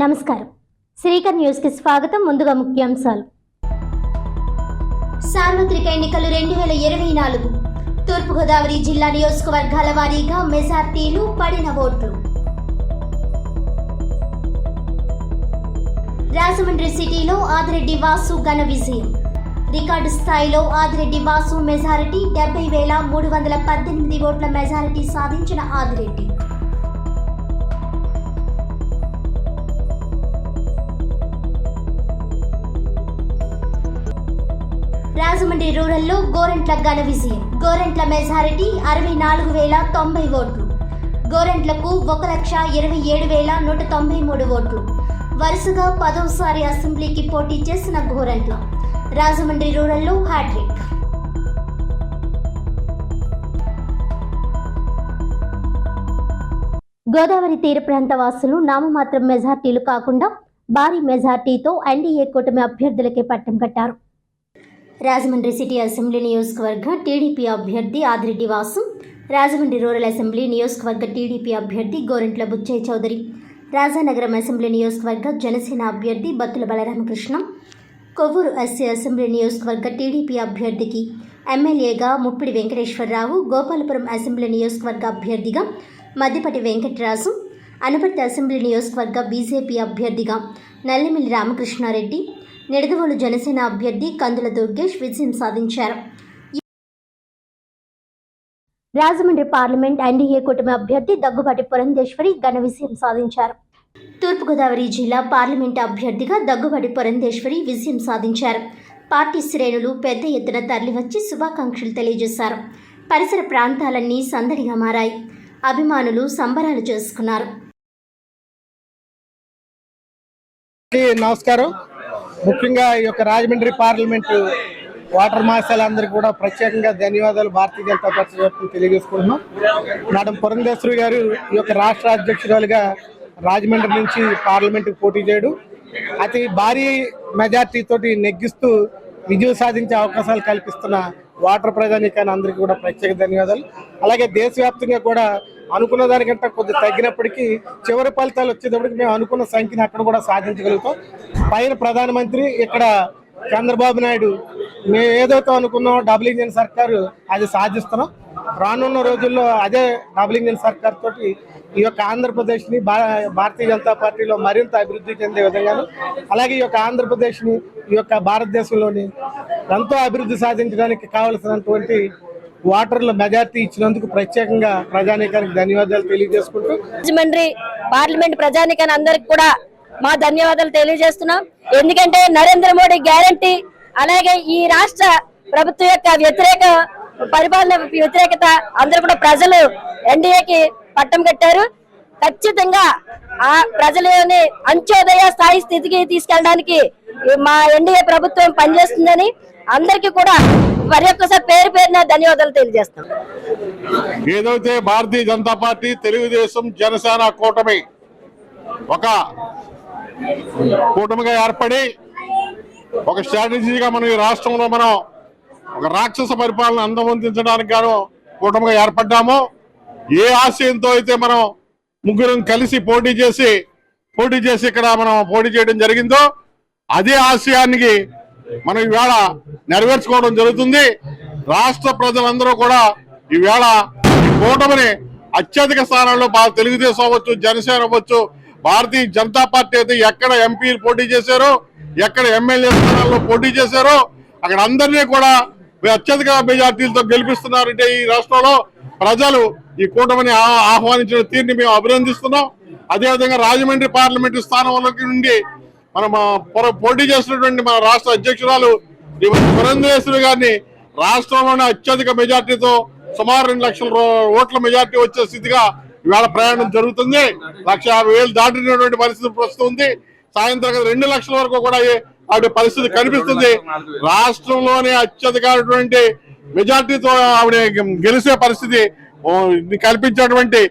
నమస్కారం. శ్రీకర్ న్యూస్ కి స్వాగతం. ముందుగా ముఖ్యాంశాలు. సార్వత్రిక ఎన్నికలు 2024 తూర్పుగోదావరి జిల్లా నియోజకవర్గాల వారీగా మెజార్టీలు, పడిన ఓట్లు. రాజమండ్రి సిటీలో ఆదిరెడ్డి వాసు ఘన విజయం. రికార్డు స్థాయిలో ఆదిరెడ్డి వాసు మెజారిటీ 70,318 ఓట్ల మెజారిటీ సాధించిన ఆదిరెడ్డి. రాజమండ్రి రూరల్లో గోరంట్ల ఘన విజయం. గోరంట్ల మెజారిటీ 64,090 ఓట్లు. గోరంట్లకు 1,27,193 ఓట్లు. వరుసగా 10వసారి అసెంబ్లీకి పోటీ చేసిన గోరంట్ల రాజమండ్రి రూరల్లో హ్యాట్రిక్. గోదావరి తీర ప్రాంత వాసులు నామమాత్రం మెజార్టీలు కాకుండా భారీ మెజార్టీతో ఎన్డీఏ కూటమి అభ్యర్థులకే పట్టం కట్టారు. రాజమండ్రి సిటీ అసెంబ్లీ నియోజకవర్గ టీడీపీ అభ్యర్థి ఆదిరెడ్డి వాసు, రాజమండ్రి రూరల్ అసెంబ్లీ నియోజకవర్గ టీడీపీ అభ్యర్థి గోరంట్ల బుచ్చయ్య చౌదరి, రాజానగరం అసెంబ్లీ నియోజకవర్గ జనసేన అభ్యర్థి బత్తుల బలరామకృష్ణ, కొవ్వూరు ఎస్సీ అసెంబ్లీ నియోజకవర్గ టీడీపీ అభ్యర్థికి ఎమ్మెల్యేగా ముప్పిడి వెంకటేశ్వరరావు, గోపాలపురం అసెంబ్లీ నియోజకవర్గ అభ్యర్థిగా మద్దిపటి వెంకటరాజు, అనపర్తి అసెంబ్లీ నియోజకవర్గ బీజేపీ అభ్యర్థిగా నల్లిమిల్లి రామకృష్ణారెడ్డి, నిడదవోలు జనసేన అభ్యర్థి కందుల దుర్గేష్ విజయం సాధించారు. రాజమండ్రి పార్లమెంట్ ఎన్డీఏ కూటమి అభ్యర్థి దగ్గుబాటి పురంధేశ్వరి ఘన విజయం సాధించారు. తూర్పుగోదావరి జిల్లా పార్లమెంట్ అభ్యర్థిగా దగ్గుబాటి పురంధేశ్వరి విజయం సాధించారు. పార్టీ శ్రేణులు పెద్ద ఎత్తున తరలివచ్చి శుభాకాంక్షలు తెలియజేశారు. పరిసర ప్రాంతాలన్నీ సందడిగా మారాయి. అభిమానులు సంబరాలు చేసుకున్నారు. నమస్కారం. ముఖ్యంగా ఈ యొక్క రాజమండ్రి పార్లమెంటు వాటర్ మార్షాలందరికీ కూడా ప్రత్యేకంగా ధన్యవాదాలు భారతీయ జనతా పార్టీ తరఫున తెలియజేసుకుంటున్నాం. మేడం పురంధేశ్వరి గారు ఈ యొక్క రాష్ట్ర అధ్యక్షురాలుగా రాజమండ్రి నుంచి పార్లమెంటుకు పోటీ చేయడం, అతి భారీ మెజార్టీ తోటి నెగ్గిస్తూ విజయం సాధించే అవకాశాలు కల్పిస్తున్న వాటర్ ప్రజానీకాన్ని అందరికీ కూడా ప్రత్యేక ధన్యవాదాలు. అలాగే దేశవ్యాప్తంగా కూడా అనుకున్న దానికంటే కొద్దిగా తగ్గినప్పటికీ చివరి ఫలితాలు వచ్చేటప్పటికి మేము అనుకున్న సంఖ్యను అక్కడ కూడా సాధించగలుగుతాం. పైన ప్రధానమంత్రి, ఇక్కడ చంద్రబాబు నాయుడు, మేము ఏదైతే అనుకున్నామో డబుల్ ఇంజిన్ సర్కారు అది సాధిస్తున్నాం. రానున్న రోజుల్లో అదే డబుల్ ఇంజిన్ సర్కార్ తోటి ఈ యొక్క ఆంధ్రప్రదేశ్ని భారతీయ జనతా పార్టీలో మరింత అభివృద్ధి చెందే విధంగాను, అలాగే ఈ యొక్క ఆంధ్రప్రదేశ్ని ఈ యొక్క భారతదేశంలోని ఎంతో అభివృద్ధి సాధించడానికి కావలసినటువంటి వాటర్ల మెజార్టీ ఇచ్చినందుకు ప్రత్యేకంగా ప్రజానీకానికి ధన్యవాదాలు తెలియజేసుకుంటూ రాజమండ్రి పార్లమెంట్ ప్రజానీకాన్ని అందరికి కూడా మా ధన్యవాదాలు తెలియజేస్తున్నాం. ఎందుకంటే నరేంద్ర మోడీ గ్యారంటీ, అలాగే ఈ రాష్ట్ర ప్రభుత్వం యొక్క పరిపాలన వ్యతిరేకత అందరూ కూడా ప్రజలు ఎన్డీఏకి పట్టం కట్టారు. ఖచ్చితంగా ఆ ప్రజలని అంత్యోదయ స్థాయి స్థితికి తీసుకెళ్ళడానికి మా ఎన్డీఏ ప్రభుత్వం పనిచేస్తుందని అందరికీ కూడా మరి ఒక్కసారి పేరు పేరున ధన్యవాదాలు తెలియజేస్తాం. ఏదైతే భారతీయ జనతా పార్టీ, తెలుగుదేశం, జనసేన కూటమి ఒక కూటమిగా ఏర్పడి ఒక స్ట్రాటజీగా మనం ఈ రాష్ట్రంలో మనం ఒక రాక్షస పరిపాలన అందమందించడానికి గాను కూటమిగా ఏర్పడ్డామో, ఏ ఆశయంతో అయితే మనం ముగ్గురం కలిసి పోటీ చేసి ఇక్కడ మనం పోటీ చేయడం జరిగిందో అదే ఆశయానికి మనం ఈవేళ నెరవేర్చుకోవడం జరుగుతుంది. రాష్ట్ర ప్రజలందరూ కూడా ఈవేళ ఈ కూటమిని అత్యధిక స్థానాల్లో తెలుగుదేశం అవ్వచ్చు, జనసేన అవ్వచ్చు, భారతీయ జనతా పార్టీ అయితే ఎక్కడ ఎంపీలు పోటీ చేశారో, ఎక్కడ ఎమ్మెల్యే స్థానాల్లో పోటీ చేశారో అక్కడ అందరినీ కూడా అత్యధిక మెజార్టీలతో గెలిపిస్తున్నారంటే ఈ రాష్ట్రంలో ప్రజలు ఈ కూటమిని ఆహ్వానించిన తీరుని మేము అభినందిస్తున్నాం. అదేవిధంగా రాజమండ్రి పార్లమెంటు స్థానంలోకి నుండి మనం పోటీ చేసినటువంటి మన రాష్ట్ర అధ్యక్షురాలు పురంధేశ్వరి గారిని రాష్ట్రంలోనే అత్యధిక మెజార్టీతో సుమారు 2 లక్షల ఓట్ల మెజార్టీ వచ్చే స్థితిగా ఇవాళ ప్రయాణం జరుగుతుంది. 150,000 దాటినటువంటి పరిస్థితి ప్రస్తుతం ఉంది. సాయంత్రం 2 లక్షల వరకు కూడా ఆవిడ పరిస్థితి కనిపిస్తుంది. రాష్ట్రంలోనే అత్యధికమైనటువంటి మెజార్టీతో ఆవిడ గెలిచే పరిస్థితి కల్పించేటువంటి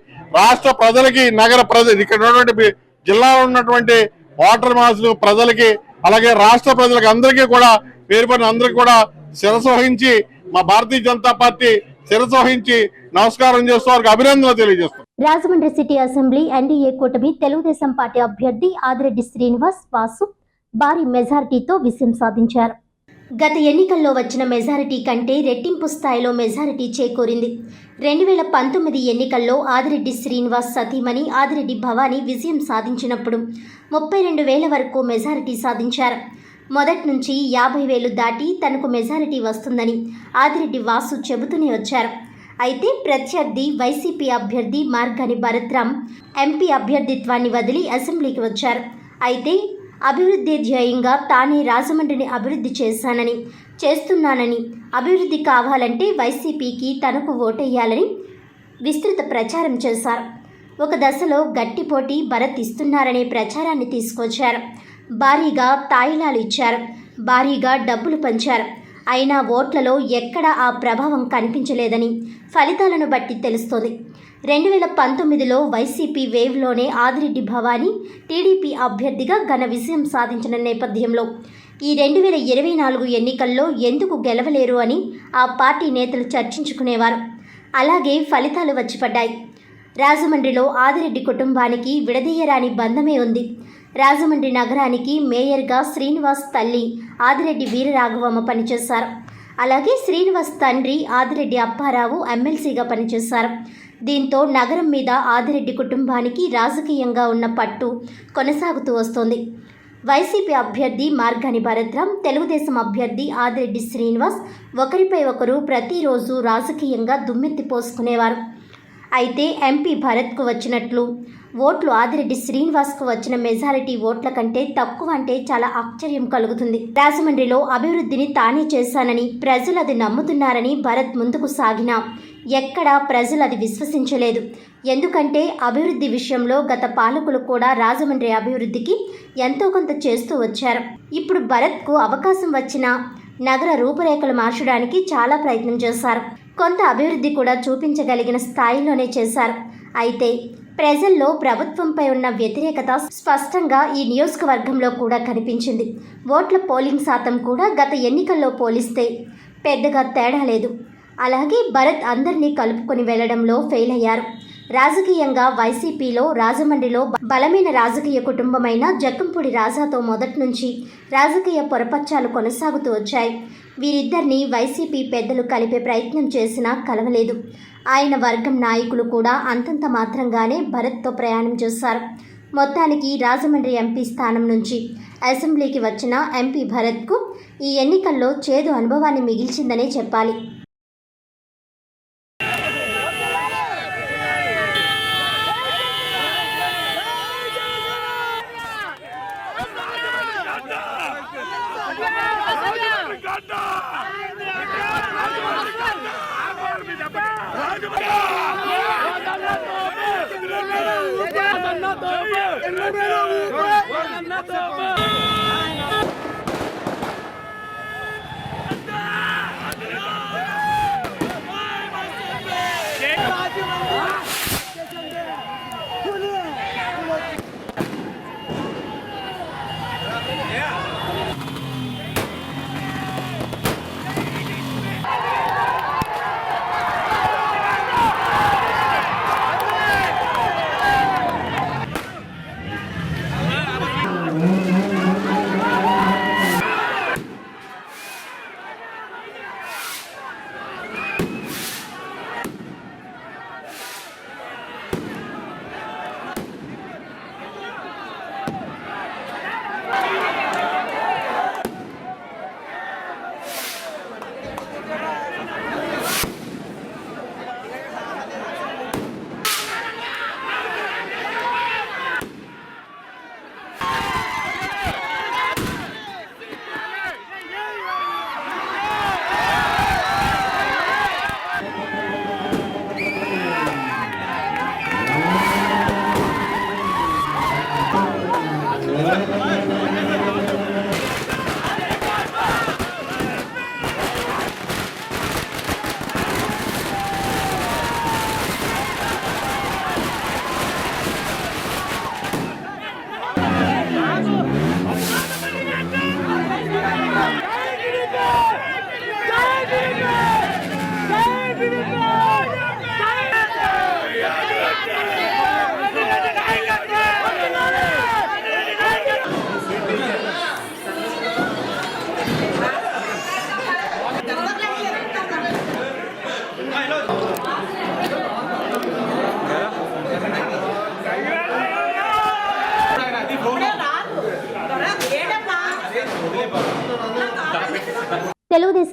రాష్ట్ర ప్రజలకి, నగర ప్రజలు, ఇక్కడ ఉన్నటువంటి జిల్లాలో ఉన్నటువంటి వాటర్ మాసులు ప్రజలకి, అలాగే రాష్ట్ర ప్రజలకి అందరికీ కూడా పేరు పడిన అందరికీ కూడా శిరస్సు వహించి మా భారతీయ జనతా పార్టీ శిరస్సు వహించి నమస్కారం చేస్తూ వారికి అభినందనలు తెలియజేస్తాం. రాజమండ్రి సిటీ అసెంబ్లీ ఎన్డీఏ కూటమి తెలుగుదేశం పార్టీ అభ్యర్థి ఆదిరెడ్డి శ్రీనివాస్ వాసు భారీ మెజారిటీతో విజయం సాధించారు. గత ఎన్నికల్లో వచ్చిన మెజారిటీ కంటే రెట్టింపు స్థాయిలో మెజారిటీ చేకూరింది. 2019 ఎన్నికల్లో ఆదిరెడ్డి శ్రీనివాస్ సతీమణి ఆదిరెడ్డి భవానీ విజయం సాధించినప్పుడు 32,000 వరకు మెజారిటీ సాధించారు. మొదటి నుంచి 50,000 దాటి తనకు మెజారిటీ వస్తుందని ఆదిరెడ్డి వాసు చెబుతూనే వచ్చారు. అయితే ప్రత్యర్థి వైసీపీ అభ్యర్థి మార్గాని భరత్రామ్ ఎంపీ అభ్యర్థిత్వాన్ని వదిలి అసెంబ్లీకి వచ్చారు. అయితే అభివృద్ధి ధ్యేయంగా తానే రాజమండ్రిని అభివృద్ధి చేస్తున్నానని అభివృద్ధి కావాలంటే వైసీపీకి తనకు ఓటేయాలని విస్తృత ప్రచారం చేశారు. ఒక దశలో గట్టి పోటీ భరత్ ఇస్తున్నారనే ప్రచారాన్ని తీసుకొచ్చారు. భారీగా తాయిలాలు ఇచ్చారు, భారీగా డబ్బులు పంచారు. అయినా ఓట్లలో ఎక్కడా ఆ ప్రభావం కనిపించలేదని ఫలితాలను బట్టి తెలుస్తోంది. 2019లో వైసీపీ వేవ్లోనే ఆదిరెడ్డి భవానీ టీడీపీ అభ్యర్థిగా ఘన విజయం సాధించిన నేపథ్యంలో ఈ 2024 ఎన్నికల్లో ఎందుకు గెలవలేరు అని ఆ పార్టీ నేతలు చర్చించుకునేవారు. అలాగే ఫలితాలు వచ్చిపడ్డాయి. రాజమండ్రిలో ఆదిరెడ్డి కుటుంబానికి విడదీయరాని బంధమే ఉంది. రాజమండ్రి నగరానికి మేయర్గా శ్రీనివాస్ తల్లి ఆదిరెడ్డి వీరరాఘవమ్మ పనిచేశారు. అలాగే శ్రీనివాస్ తండ్రి ఆదిరెడ్డి అప్పారావు ఎమ్మెల్సీగా పనిచేశారు. దీంతో నగరం మీద ఆదిరెడ్డి కుటుంబానికి రాజకీయంగా ఉన్న పట్టు కొనసాగుతూ వస్తోంది. వైసీపీ అభ్యర్థి మార్గాని భరత్రామ్, తెలుగుదేశం అభ్యర్థి ఆదిరెడ్డి శ్రీనివాస్ ఒకరిపై ఒకరు ప్రతిరోజు రాజకీయంగా దుమ్మెత్తి పోసుకునేవారు. అయితే ఎంపీ భరత్కు వచ్చినట్లు ఓట్లు ఆదిరెడ్డి శ్రీనివాస్కు వచ్చిన మెజారిటీ ఓట్ల కంటే తక్కువ అంటే చాలా ఆశ్చర్యం కలుగుతుంది. రాజమండ్రిలో అభివృద్ధిని తానే చేశానని ప్రజలు అది నమ్ముతున్నారని భరత్ ముందుకు సాగినా ఎక్కడా ప్రజలు అది విశ్వసించలేదు. ఎందుకంటే అభివృద్ధి విషయంలో గత పాలకులు కూడా రాజమండ్రి అభివృద్ధికి ఎంతో కొంత చేస్తూ వచ్చారు. ఇప్పుడు భరత్కు అవకాశం వచ్చినా నగర రూపురేఖలు మార్చడానికి చాలా ప్రయత్నం చేశారు. కొంత అభివృద్ధి కూడా చూపించగలిగిన స్థాయిలోనే చేశారు. అయితే ప్రజల్లో ప్రభుత్వంపై ఉన్న వ్యతిరేకత స్పష్టంగా ఈ నియోజకవర్గంలో కూడా కనిపించింది. ఓట్ల పోలింగ్ శాతం కూడా గత ఎన్నికల్లో పోలిస్తే పెద్దగా తేడా లేదు. అలాగే భరత్ అందరినీ కలుపుకొని వెళ్లడంలో ఫెయిల్ అయ్యారు. రాజకీయంగా వైసీపీలో రాజమండ్రిలో బలమైన రాజకీయ కుటుంబమైన జక్కంపూడి రాజాతో మొదటి నుంచి రాజకీయ పొరపచ్చాలు కొనసాగుతూ వచ్చాయి. వీరిద్దరిని వైసీపీ పెద్దలు కలిపే ప్రయత్నం చేసినా కలవలేదు. ఆయన వర్గం నాయకులు కూడా అంతంత మాత్రంగానే భరత్తో ప్రయాణం చేశారు. మొత్తానికి రాజమండ్రి ఎంపీ స్థానం నుంచి అసెంబ్లీకి వచ్చిన ఎంపీ భరత్కు ఈ ఎన్నికల్లో చేదు అనుభవాన్ని మిగిల్చిందనే చెప్పాలి.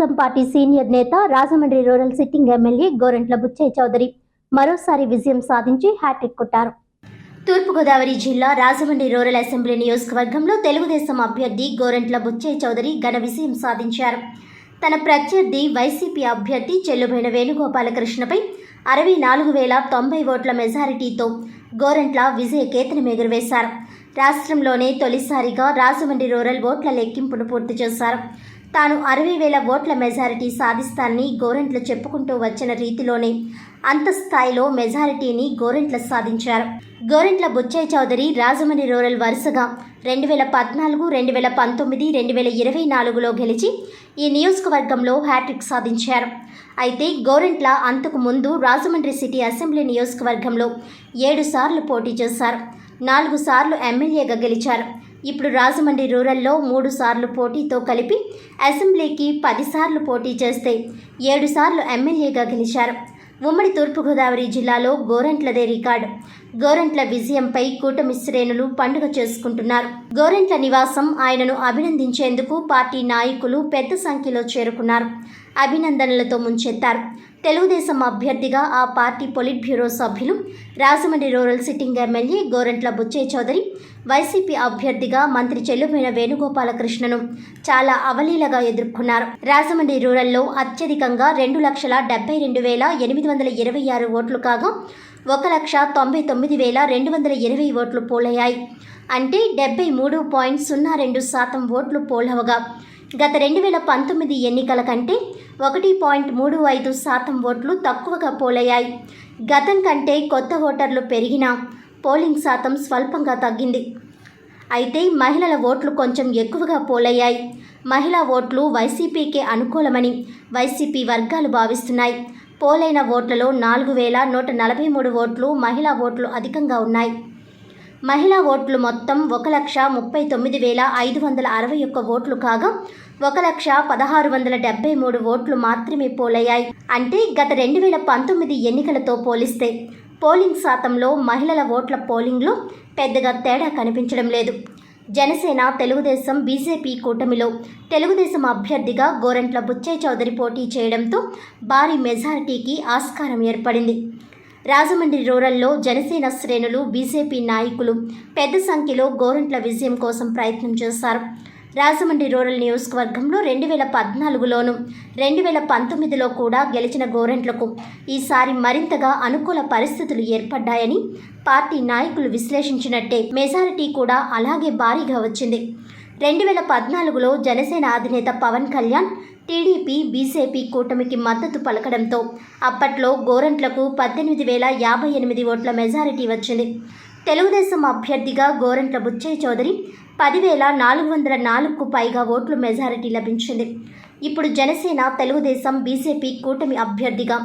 తెలుగుదేశం పార్టీ సీనియర్ నేత Rajahmundry rural sitting MLA Gorantla Butchaiah Chowdary మరోసారి విజయం సాధించి హ్యాట్రిక్ కొట్టారు. తూర్పుగోదావరి జిల్లా రాజమండ్రి రూరల్ అసెంబ్లీ నియోజకవర్గంలో తెలుగుదేశం అభ్యర్థి గోరంట్ల బుచ్చయ్య చౌదరి ఘన విజయం సాధించారు. తన ప్రత్యర్థి వైసీపీ అభ్యర్థి చెల్లుబోయిన వేణుగోపాలకృష్ణపై 64,090 ఓట్ల మెజారిటీతో గోరంట్ల విజయ కేతనం ఎగురవేశారు. రాష్ట్రంలోనే తొలిసారిగా రాజమండ్రి రూరల్ ఓట్ల లెక్కింపును పూర్తి చేశారు. తాను 60,000 ఓట్ల మెజారిటీ సాధిస్తానని గోరంట్ల చెప్పుకుంటూ వచ్చిన రీతిలోనే అంత స్థాయిలో మెజారిటీని గోరంట్ల సాధించారు. గోరంట్ల బుచ్చయ్య చౌదరి రాజమండ్రి రూరల్ వరుసగా 2014, 2019, 2024లో గెలిచి ఈ నియోజకవర్గంలో హ్యాట్రిక్ సాధించారు. అయితే గోరంట్ల అంతకు ముందు రాజమండ్రి సిటీ అసెంబ్లీ నియోజకవర్గంలో 7 సార్లు పోటీ చేశారు. 4 సార్లు ఎమ్మెల్యేగా గెలిచారు. ఇప్పుడు రాజమండ్రి రూరల్లో 3 సార్లు పోటీతో కలిపి అసెంబ్లీకి 10 సార్లు పోటీ చేస్తే 7 సార్లు ఎమ్మెల్యేగా గెలిచారు. ఉమ్మడి తూర్పుగోదావరి జిల్లాలో గోరంట్లదే రికార్డు. గోరంట్ల విజయంపై కూటమి శ్రేణులు పండుగ చేసుకుంటున్నారు. గోరంట్ల నివాసం ఆయనను అభినందించేందుకు పార్టీ నాయకులు పెద్ద సంఖ్యలో చేరుకున్నారు. అభినందనలతో ముంచెత్తారు. తెలుగుదేశం అభ్యర్థిగా ఆ పార్టీ పొలిట్ బ్యూరో సభ్యులు, Rajahmundry rural sitting MLA Gorantla Butchaiah Chowdary, YCP అభ్యర్థిగా మంత్రి చెల్లుబోయిన వేణుగోపాలకృష్ణను చాలా అవలీలగా ఎదుర్కొన్నారు. రాజమండ్రి రూరల్లో అత్యధికంగా 2,72,826 ఓట్లు కాగా 1,99,220 ఓట్లు పోలయ్యాయి. అంటే 73.02% ఓట్లు పోలవగా గత 2019 ఎన్నికల కంటే 1.35% ఓట్లు తక్కువగా పోలయ్యాయి. గతం కంటే కొత్త ఓటర్లు పెరిగినా పోలింగ్ శాతం స్వల్పంగా తగ్గింది. అయితే మహిళల ఓట్లు కొంచెం ఎక్కువగా పోలయ్యాయి. మహిళా ఓట్లు వైసీపీకే అనుకూలమని వైసీపీ వర్గాలు భావిస్తున్నాయి. పోలైన ఓట్లలో 4,143 ఓట్లు మహిళా ఓట్లు అధికంగా ఉన్నాయి. మహిళా ఓట్లు మొత్తం 1,39,561 ఓట్లు కాగా 1,16,73 ఓట్లు మాత్రమే పోలయ్యాయి. అంటే గత 2019 ఎన్నికలతో పోలిస్తే పోలింగ్ శాతంలో మహిళల ఓట్ల పోలింగ్లో పెద్దగా తేడా కనిపించడం లేదు. జనసేన, తెలుగుదేశం, బీజేపీ కూటమిలో తెలుగుదేశం అభ్యర్థిగా గోరంట్ల బుచ్చయ్య చౌదరి పోటీ చేయడంతో భారీ మెజారిటీకి ఆస్కారం ఏర్పడింది. రాజమండ్రి రూరల్లో జనసేన శ్రేణులు, బీజేపీ నాయకులు పెద్ద సంఖ్యలో గోరంట్ల విజయం కోసం ప్రయత్నం చేశారు. రాజమండ్రి రూరల్ నియోజకవర్గంలో 2014లోను 2019లో కూడా గెలిచిన గోరంట్లకు ఈసారి మరింతగా అనుకూల పరిస్థితులు ఏర్పడ్డాయని పార్టీ నాయకులు విశ్లేషించినట్టే మెజారిటీ కూడా అలాగే భారీగా వచ్చింది. 2014లో జనసేన అధినేత పవన్ కళ్యాణ్ టీడీపీ, బీజేపీ కూటమికి మద్దతు పలకడంతో అప్పట్లో గోరంట్లకు 18,058 ఓట్ల మెజారిటీ వచ్చింది. తెలుగుదేశం అభ్యర్థిగా గోరంట్ల బుచ్చయ్య చౌదరి 10,404కు పైగా ఓట్లు మెజారిటీ లభించింది. ఇప్పుడు జనసేన, తెలుగుదేశం, బీజేపీ కూటమి అభ్యర్థిగా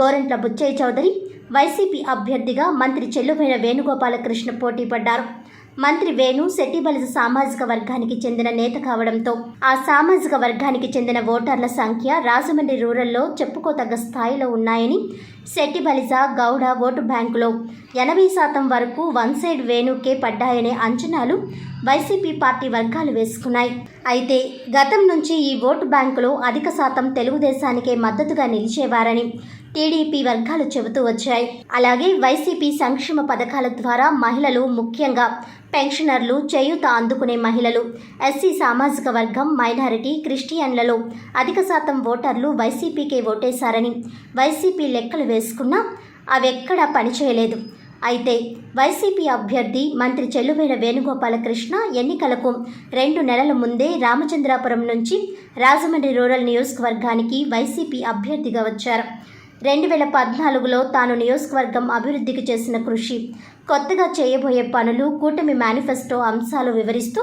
గోరంట్ల బుచ్చయ్య చౌదరి, వైసీపీ అభ్యర్థిగా మంత్రి చెల్లుబోయిన వేణుగోపాలకృష్ణ పోటీ పడ్డారు. మంత్రి వేణు సెట్టిబలిజ సామాజిక వర్గానికి చెందిన నేత కావడంతో ఆ సామాజిక వర్గానికి చెందిన ఓటర్ల సంఖ్య రాజమండ్రి రూరల్లో చెప్పుకోతగ్గ స్థాయిలో ఉన్నాయని, సెట్టిబలిజ, గౌడ ఓటు బ్యాంకులో 80% వరకు వన్ సైడ్ వేణుకే పడ్డాయనే అంచనాలు వైసీపీ పార్టీ వర్గాలు వేసుకున్నాయి. అయితే గతం నుంచి ఈ ఓటు బ్యాంకులో అధిక శాతం తెలుగుదేశానికే మద్దతుగా నిలిచేవారని టీడీపీ వర్గాలు చెబుతూ వచ్చాయి. అలాగే వైసీపీ సంక్షేమ పథకాల ద్వారా మహిళలు, ముఖ్యంగా పెన్షనర్లు, చేయూత అందుకునే మహిళలు, ఎస్సీ సామాజిక వర్గం, మైనారిటీ, క్రిస్టియన్లలో అధిక శాతం ఓటర్లు వైసీపీకే ఓటేశారని వైసీపీ లెక్కలు వేసుకున్నా అవెక్కడా పనిచేయలేదు. అయితే వైసీపీ అభ్యర్థి మంత్రి చెల్లుబోయిన వేణుగోపాలకృష్ణ ఎన్నికలకు 2 నెలల ముందే రామచంద్రాపురం నుంచి రాజమండ్రి రూరల్ నియోజకవర్గానికి వైసీపీ అభ్యర్థిగా వచ్చారు. 2014లో తాను నియోజకవర్గం అభివృద్ధికి చేసిన కృషి, కొత్తగా చేయబోయే పనులు, కూటమి మేనిఫెస్టో అంశాలు వివరిస్తూ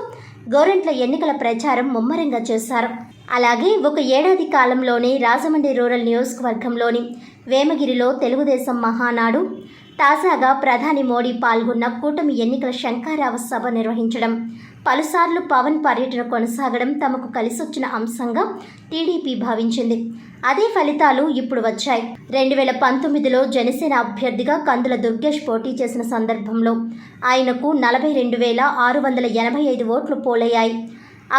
గోరంట్ల ఎన్నికల ప్రచారం ముమ్మరంగా చేశారు. అలాగే 1 ఏడాది కాలంలోనే రాజమండ్రి రూరల్ నియోజకవర్గంలోని వేమగిరిలో తెలుగుదేశం మహానాడు, తాజాగా ప్రధాని మోడీ పాల్గొన్న కూటమి ఎన్నికల శంఖారావ సభ నిర్వహించడం, పలుసార్లు పవన్ పర్యటన కొనసాగడం తమకు కలిసొచ్చిన అంశంగా టీడీపీ భావించింది. అదే ఫలితాలు ఇప్పుడు వచ్చాయి. 2019లో జనసేన అభ్యర్థిగా కందుల దుర్గేష్ పోటీ చేసిన సందర్భంలో ఆయనకు 42,685 ఓట్లు పోలయ్యాయి.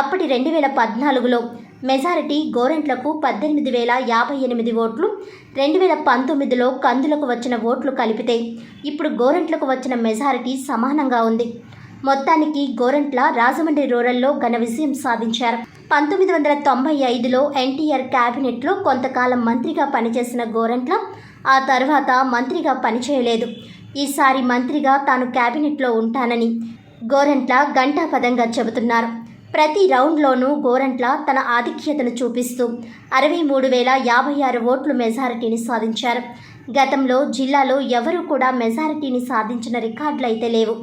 అప్పటి 2014లో మెజారిటీ గోరంట్లకు 18,058 ఓట్లు. 2019లో కందులకు వచ్చిన ఓట్లు కలిపితే ఇప్పుడు గోరంట్లకు వచ్చిన మెజారిటీ సమానంగా ఉంది. మొత్తానికి గోరంట్ల రాజమండ్రి రూరల్లో ఘన విజయం సాధించారు. 1995లో ఎన్టీఆర్ క్యాబినెట్లో కొంతకాలం మంత్రిగా పనిచేసిన గోరంట్ల ఆ తర్వాత మంత్రిగా పనిచేయలేదు. ఈసారి మంత్రిగా తాను క్యాబినెట్లో ఉంటానని గోరంట్ల ఘంటాపథంగా చెబుతున్నారు. ప్రతి రౌండ్లోనూ గోరంట్ల తన ఆధిక్యతను చూపిస్తూ 63,056 ఓట్లు మెజారిటీని సాధించారు. గతంలో జిల్లాలో ఎవరూ కూడా మెజారిటీని సాధించిన రికార్డులైతే లేవు.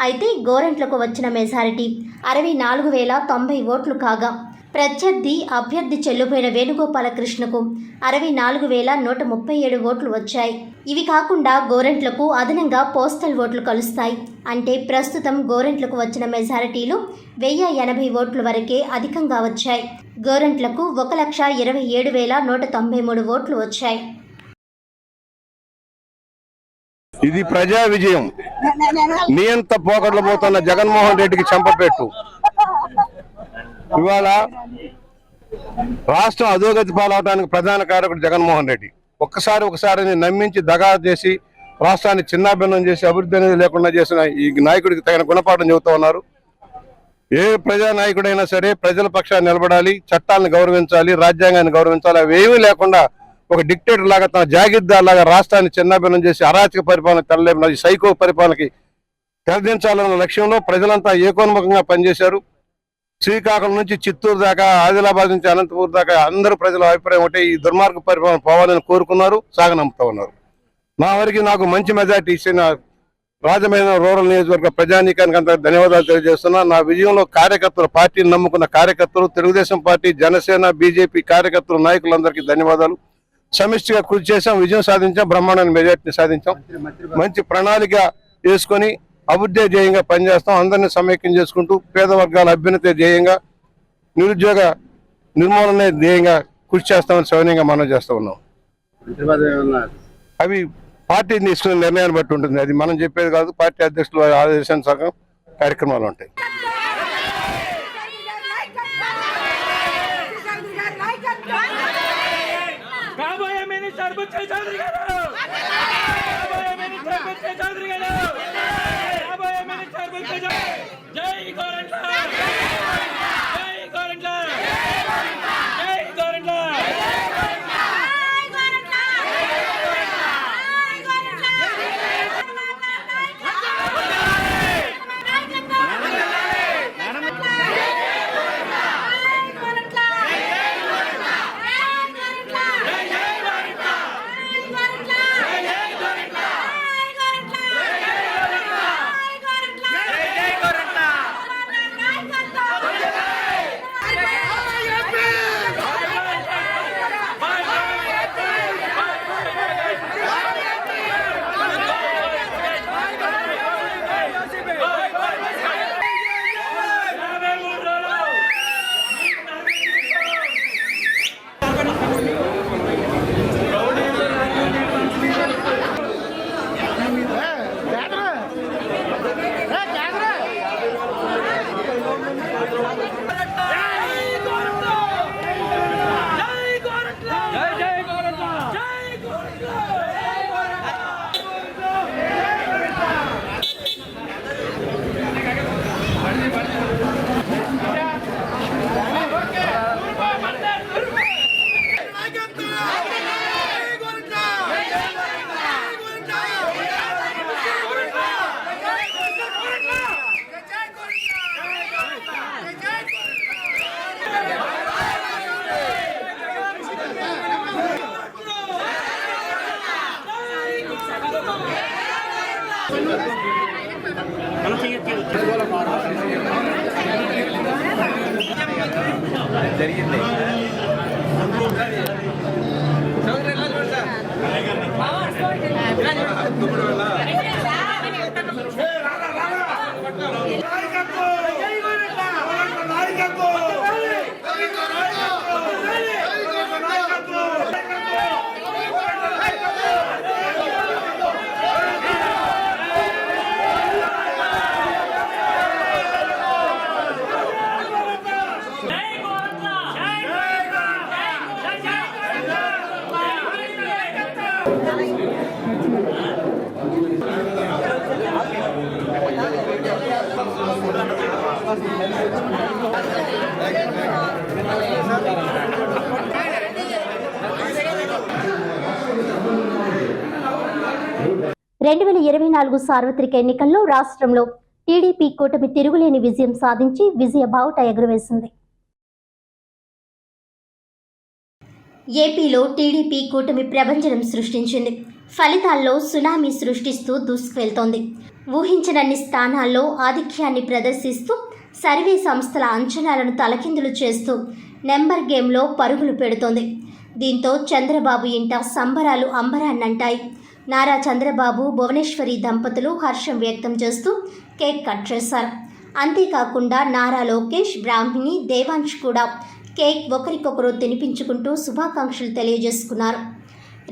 అయితే గోరంట్లకు వచ్చిన మెజారిటీ 64,090 ఓట్లు కాగా ప్రత్యర్థి అభ్యర్థి చెల్లుపోయిన వేణుగోపాలకృష్ణకు 64,137 ఓట్లు వచ్చాయి. ఇవి కాకుండా గోరంట్లకు అదనంగా పోస్టల్ ఓట్లు కలుస్తాయి. అంటే ప్రస్తుతం గోరంట్లకు వచ్చిన మెజారిటీలు 1,080 ఓట్ల వరకే అధికంగా వచ్చాయి. గోరంట్లకు 1,27,193 ఓట్లు వచ్చాయి. ఇది ప్రజా విజయం. నియంత పోకడలు పోతున్న జగన్మోహన్ రెడ్డికి చెంపపెట్టు. ఇవాళ రాష్ట్రం అధోగతి పాలవడానికి ప్రధాన కారకుడు జగన్మోహన్ రెడ్డి. ఒకసారి నమ్మించి దగా చేసి రాష్ట్రాన్ని చిన్నాభిన్నం చేసి అభివృద్ధి అనేది లేకుండా చేసిన ఈ నాయకుడికి తగిన గుణపాఠం చెబుతూ ఉన్నారు. ఏ ప్రజా నాయకుడైనా సరే ప్రజల పక్షాన్ని నిలబడాలి, చట్టాలను గౌరవించాలి, రాజ్యాంగాన్ని గౌరవించాలి. అవి ఏమీ లేకుండా ఒక డిక్టేటర్ లాగా తన జాగీర్దార్ లాగా రాష్ట్రాన్ని చిన్నాభిన్నం చేసి అరాచక పరిపాలన తెరలేపిన ఈ సైకో పరిపాలనకి తెరదించాలన్న లక్ష్యంలో ప్రజలంతా ఏకోన్ముఖంగా పనిచేశారు. శ్రీకాకుళం నుంచి చిత్తూరు దాకా, ఆదిలాబాద్ నుంచి అనంతపూర్ దాకా అందరూ ప్రజల అభిప్రాయం ఒకటే, ఈ దుర్మార్గ పరిపాలన పోవాలని కోరుకున్నారు, సాగనంపుతా ఉన్నారు. నా వరకు నాకు మంచి మెజార్టీ ఇచ్చిన రాజమైన రూరల్ నియోజకవర్గ ప్రజానీకానికి అంతా ధన్యవాదాలు తెలియజేస్తున్నా. నా విజయంలో కార్యకర్తలు, పార్టీని నమ్ముకున్న కార్యకర్తలు, తెలుగుదేశం పార్టీ, జనసేన, బీజేపీ కార్యకర్తలు, నాయకులందరికీ ధన్యవాదాలు. సమిష్టిగా కృషి చేశాం, విజయం సాధించాం, బ్రహ్మాండమైన మెజార్టీని సాధించాం. మంచి ప్రణాళిక వేసుకొని అభివృద్ధి ధ్యేయంగా పనిచేస్తాం. అందరినీ సమైక్యం చేసుకుంటూ పేద వర్గాల అభ్యున్నతి ధ్యేయంగా, నిరుద్యోగ నిర్మూలనే ధ్యేయంగా కృషి చేస్తామని సౌన్యంగా మనం చేస్తూ ఉన్నాం. అవి పార్టీ తీసుకునే నిర్ణయాన్ని బట్టి ఉంటుంది. అది మనం చెప్పేది కాదు. పార్టీ అధ్యక్షుల ఆదేశానుసారం కార్యక్రమాలు ఉంటాయి. జరిగింది. 2024 సార్వత్రిక ఎన్నికల్లో రాష్ట్రంలో టీడీపీ కూటమి తిరుగులేని విజయం సాధించి విజయ బావుట ఎగురవేసింది. ఏపీలో టీడీపీ కూటమి ప్రభంజనం సృష్టించింది. ఫలితాల్లో సునామీ సృష్టిస్తూ దూసుకువెళ్తోంది. ఊహించనన్ని స్థానాల్లో ఆధిక్యాన్ని ప్రదర్శిస్తూ సర్వే సంస్థల అంచనాలను తలకిందులు చేస్తూ నెంబర్ గేమ్లో పరుగులు పెడుతోంది. దీంతో చంద్రబాబు ఇంట సంబరాలు అంబరాన్నంటాయి. నారా చంద్రబాబు భువనేశ్వరి దంపతులు హర్షం వ్యక్తం చేస్తూ కేక్ కట్ చేశారు. అంతేకాకుండా నారా లోకేష్, బ్రాహ్మిణి, దేవాంశ్ కూడా కేక్ ఒకరికొకరు తినిపించుకుంటూ శుభాకాంక్షలు తెలియజేసుకున్నారు.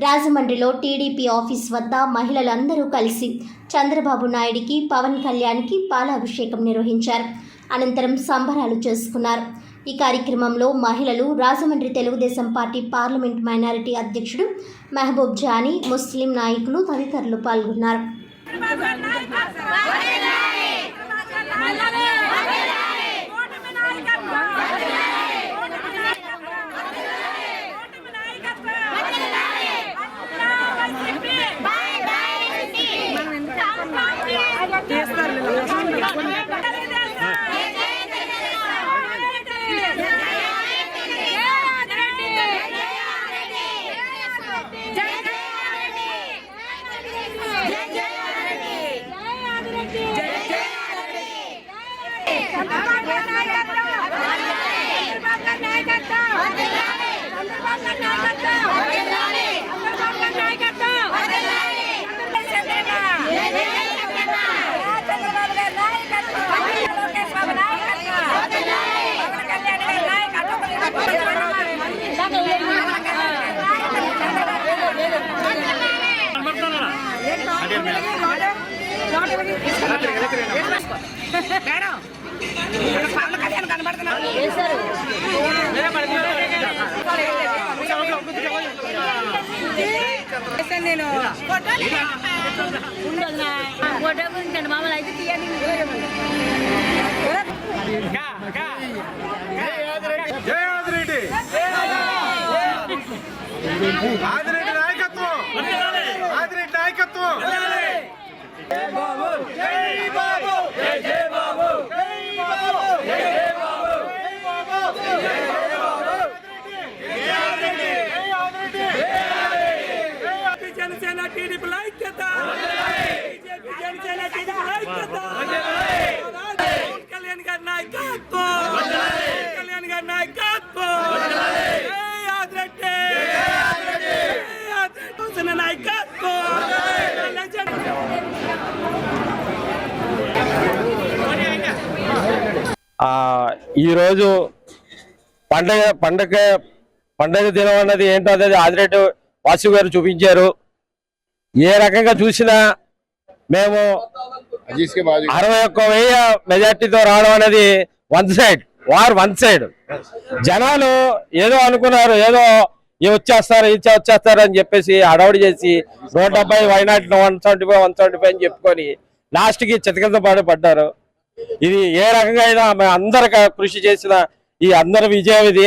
రాజమండ్రిలో టీడీపీ ఆఫీస్ వద్ద మహిళలందరూ కలిసి చంద్రబాబు నాయుడికి, పవన్ కళ్యాణ్కి పాలాభిషేకం నిర్వహించారు. అనంతరం సంబరాలు చేసుకున్నారు. ఈ కార్యక్రమంలో మహిళలు, Rajahmundry Telugu Desam party parliament minority అధ్యక్షుడు మహబూబ్ జానీ, ముస్లిం నాయకులు తదితరులు పాల్గొన్నారు. నేను ఫోటో గురించి మామూలు అయితే తీయండి. ఆదిరెడ్డి నాయకత్వం, ఆదిరెడ్డి నాయకత్వం. జై బాబు, జై బాబు, జై జై బాబు, జై బాబు, జై జై బాబు, జై బాబు, జై బాబు, జై ఆదిరెడ్డి, జై ఆదిరెడ్డి, జై ఆదిరెడ్డి. జనసేన టీడీపీ ఐక్యత, బీజేపీ జనసేన టీడీపీ ఐక్యత. పవన్ కళ్యాణ్ గారి నాయకత్వం, పవన్ కళ్యాణ్ గారి నాయకత్వం. జై ఆదిరెడ్డి, జై ఆదిరెడ్డి, జై ఆదిరెడ్డి నాయకత్వం. ఈరోజు పండగ దినం అన్నది ఏంటో అనేది ఆదిరెడ్డి వాసు గారు చూపించారు. ఏ రకంగా చూసినా మేము 61,000 మెజార్టీతో రావడం అనేది వన్ సైడ్. జనాలు ఏదో అనుకున్నారు, ఏదో వచ్చేస్తారు అని చెప్పేసి హడావుడి చేసి 170 వైనాట్ 175 అని చెప్పుకొని లాస్ట్ కి చితకంతో పడ్డారు. ఇది ఏ రకంగా అయినా అందరు కృషి చేసిన ఈ అందరి విజయం ఇది.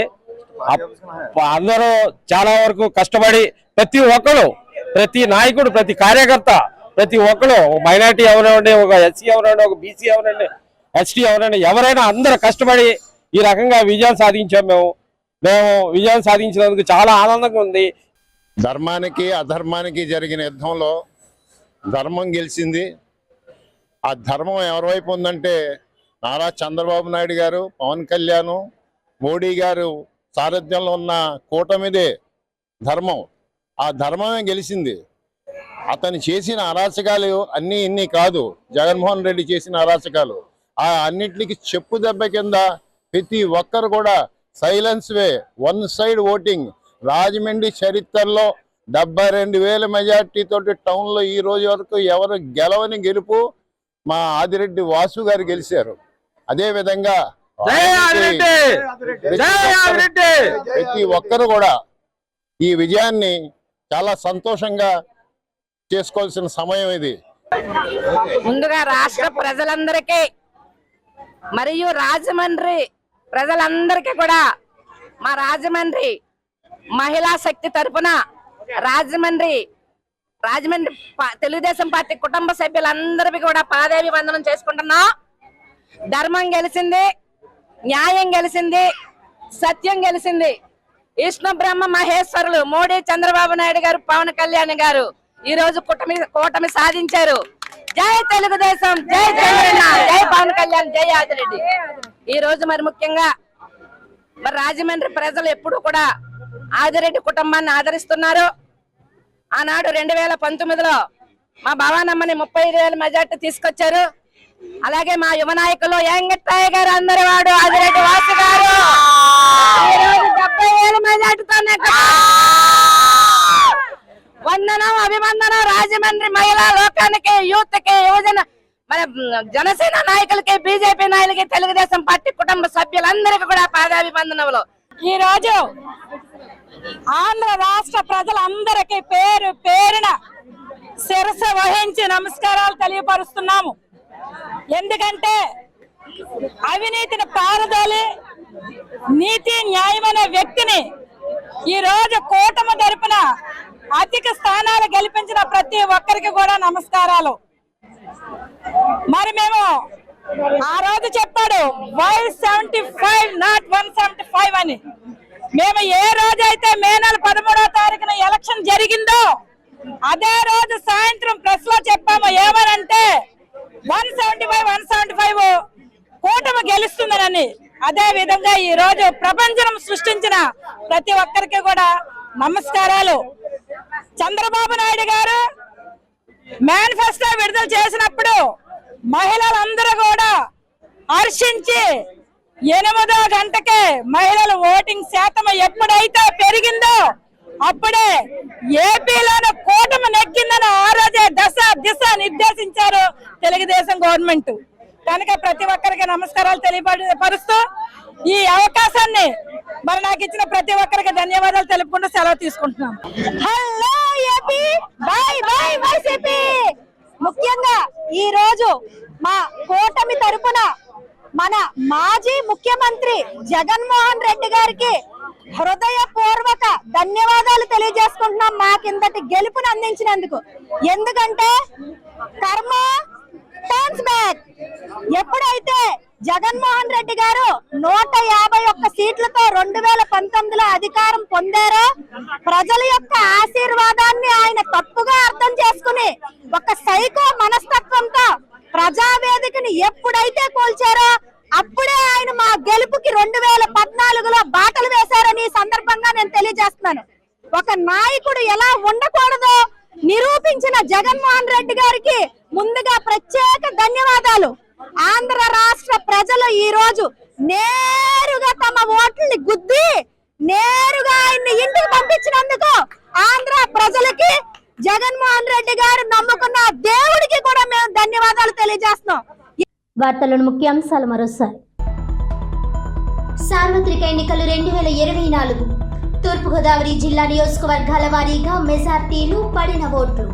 అందరూ చాలా వరకు కష్టపడి ప్రతి ఒక్కరు, ప్రతి నాయకుడు, ప్రతి కార్యకర్త, ప్రతి ఒక్కరు మైనార్టీ ఎవరండి, ఒక ఎస్సీ ఎవరండి, ఒక బీసీ ఎవరండి, ఎస్టీ ఎవరండి, ఎవరైనా అందరూ కష్టపడి ఈ రకంగా విజయం సాధించాం. మేము విజయం సాధించినందుకు చాలా ఆనందంగా ఉంది. ధర్మానికి అధర్మానికి జరిగిన యుద్ధంలో ధర్మం గెలిచింది. ఆ ధర్మం ఎవరి వైపు ఉందంటే నారా చంద్రబాబు నాయుడు గారు, పవన్ కళ్యాణ్, మోడీ గారు సారథ్యంలో ఉన్న కూటమిదే ధర్మం. ఆ ధర్మమే గెలిచింది. అతను చేసిన అరాచకాలు అన్నీ ఇన్ని కాదు, జగన్మోహన్ రెడ్డి చేసిన అరాచకాలు ఆ అన్నిటికి చెప్పు దెబ్బ కింద ప్రతి ఒక్కరు కూడా సైలెన్స్ వే, వన్ సైడ్ ఓటింగ్. రాజమండ్రి చరిత్రలో 72,000 మెజార్టీ తోటి టౌన్లో ఈ రోజు వరకు ఎవరు గెలవని గెలుపు మా ఆదిరెడ్డి వాసు గారు గెలిచారు. అదే విధంగా ప్రతి ఒక్కరు కూడా ఈ విజయాన్ని చాలా సంతోషంగా చేసుకోవాల్సిన సమయం ఇది. ముందుగా రాష్ట్ర ప్రజలందరికీ మరియు రాజమండ్రి ప్రజలందరికీ కూడా మా రాజమండ్రి మహిళా శక్తి తరపున రాజమండ్రి తెలుగుదేశం పార్టీ కుటుంబ సభ్యులందరికీ కూడా పాదాభి వందనం చేసుకుంటున్నాం. ధర్మం గెలిచింది, న్యాయం గెలిచింది, సత్యం గెలిచింది. విష్ణు బ్రహ్మ మహేశ్వరులు మోడీ, చంద్రబాబు నాయుడు గారు, పవన్ కళ్యాణ్ గారు ఈ రోజు కూటమి సాధించారు. జై తెలుగుదేశం, జై చంద్రన్న, జై పవన్ కళ్యాణ్, జై ఆదిరెడ్డి. ఈ రోజు మరి ముఖ్యంగా మరి రాజమండ్రి ప్రజలు ఎప్పుడు కూడా ఆదిరెడ్డి కుటుంబాన్ని ఆదరిస్తున్నారు. ఆనాడు 2019లో మా భవానమ్మని 35,000 మెజార్టీ తీసుకొచ్చారు. అలాగే మా యువ నాయకులు యంగట్టయ్య గారు, అందరి వాడు ఆదిరెడ్డి వాసు గారు 70,000 మెజార్టీతోనే వందనం, అభివందనం రాజమండ్రి మహిళా లోకానికి, యూత్ కి, యువజన మన జనసేన నాయకులకి, బీజేపీ నాయకులకి, తెలుగుదేశం పార్టీ కుటుంబ సభ్యులందరికీ కూడా పాదాభివందనములు. ఈ రోజు ఆంధ్ర రాష్ట్ర ప్రజలందరికీ పేరు పేరున శిరస్సు వహించి నమస్కారాలు తెలియపరుస్తున్నాము. ఎందుకంటే అవినీతిని పారదోలి నీతి న్యాయమైన వ్యక్తిని ఈ రోజు కూటమి తరపున అధిక స్థానాలు గెలిపించిన ప్రతి ఒక్కరికి కూడా నమస్కారాలు. మరి మేము ఆ రోజు చెప్పాడు 175 నాట్ 175 అని. మేము ఏ రోజైతే మే నెల 13వ తారీఖున ఎలక్షన్ జరిగిందో అదే రోజు సాయంత్రం ప్రెస్ లో చెప్పాము. ఏమనంటే 175 కూటమి గెలుస్తుందని. అదే విధంగా ఈ రోజు ప్రపంచం సృష్టించిన ప్రతి ఒక్కరికి కూడా నమస్కారాలు. చంద్రబాబు నాయుడు గారు మేనిఫెస్టో విడుదల చేసినప్పుడు మహిళలందరూ కూడా హర్షించి 8వ గంటకే మహిళల ఓటింగ్ శాతం ఎప్పుడైతే పెరిగిందో అప్పుడే ఏపీలోని కూటమి నెక్కిందని ఆ రోజే దిశ నిర్దేశించారు తెలుగుదేశం గవర్నమెంట్. కనుక ప్రతి ఒక్కరికి నమస్కారాలు తెలియపరుస్తూ ఈ అవకాశాన్ని మరి నాకు ఇచ్చిన ప్రతి ఒక్కరికి ధన్యవాదాలు తెలుపుకుంటూ సెలవు తీసుకుంటున్నాం. Hello AP, by by YCP. ముఖ్యంగా ఈ రోజు మా కూటమి తరపున మన మాజీ ముఖ్యమంత్రి జగన్మోహన్ రెడ్డి గారికి హృదయపూర్వక ధన్యవాదాలు తెలియజేసుకుంటున్నాం మా కిందటి గెలుపుని అందించినందుకు. ఎందుకంటే కర్మ టర్న్స్ బ్యాక్. ఎప్పుడైతే జగన్మోహన్ రెడ్డి గారు 151 సీట్లతో 2019లో అధికారం పొందారో ప్రజల యొక్క ఆశీర్వాదాన్ని ఆయన తప్పుగా అర్థం చేసుకుని ఒక సైకో మనస్తత్వంతో ప్రజావేదికని ఎప్పుడైతే కోల్చారో అప్పుడే ఆయన మా గెలుపుకి 2014లో బాటలు వేశారని ఈ సందర్భంగా నేను తెలియజేస్తున్నాను. ఒక నాయకుడు ఎలా ఉండకూడదో నిరూపించిన జగన్మోహన్ రెడ్డి గారికి ముందుగా ప్రత్యేక ధన్యవాదాలు. ఆంధ్ర రాష్ట్ర ప్రజలు ఈ రోజు నేరుగా తమ ఓట్లని గుద్ది నేరుగా ఆయన్ని ఇంటికి పంపించినందుకు ఆంధ్ర ప్రజలకి, జగన్మోహన్ రెడ్డి గారు నమ్ముకున్న దేవుడికి కూడా మేము ధన్యవాదాలు తెలియజేస్తున్నాం. వార్తలను ముఖ్యాంశాలు మరోసారి. సార్వత్రిక ఎన్నికలు 2024 తూర్పుగోదావరి జిల్లా నియోజకవర్గాల వారీగా మెజార్టీలు, పడిన ఓట్లు.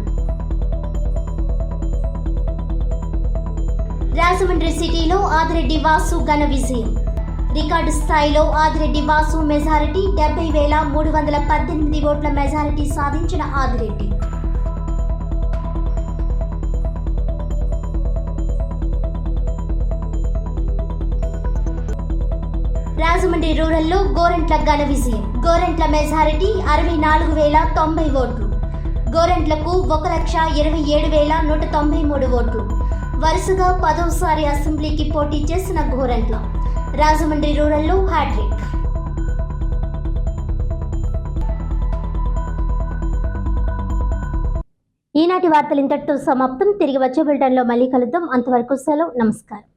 రాజమండ్రి సిటీలో ఆదిరెడ్డి వాసు ఘన విజయం. రికార్డు స్థాయిలో ఆదిరెడ్డి వాసు మెజారిటీ 70,318 ఓట్ల మెజారిటీ సాధించిన ఆదిరెడ్డి. రాజమండ్రి రూరల్లో గోరెంట్ల ఘన విజయం. గోరెంట్ల మెజారిటీ 64,090 ఓట్లు. గోరెంట్లకు 1,27,193 ఓట్లు. వరుసగా 10వసారి అసెంబ్లీకి పోటీ చేసిన గోరెంట్ల రాజమండ్రి రూరల్లో హ్యాట్రిక్. ఈనాటి వార్తలు ఇంతటితో సమాప్తం. తిరిగి వచ్చే బులెటిన్లో మళ్ళీ కలుద్దాం. అంతవరకు సెలవు. నమస్కారం.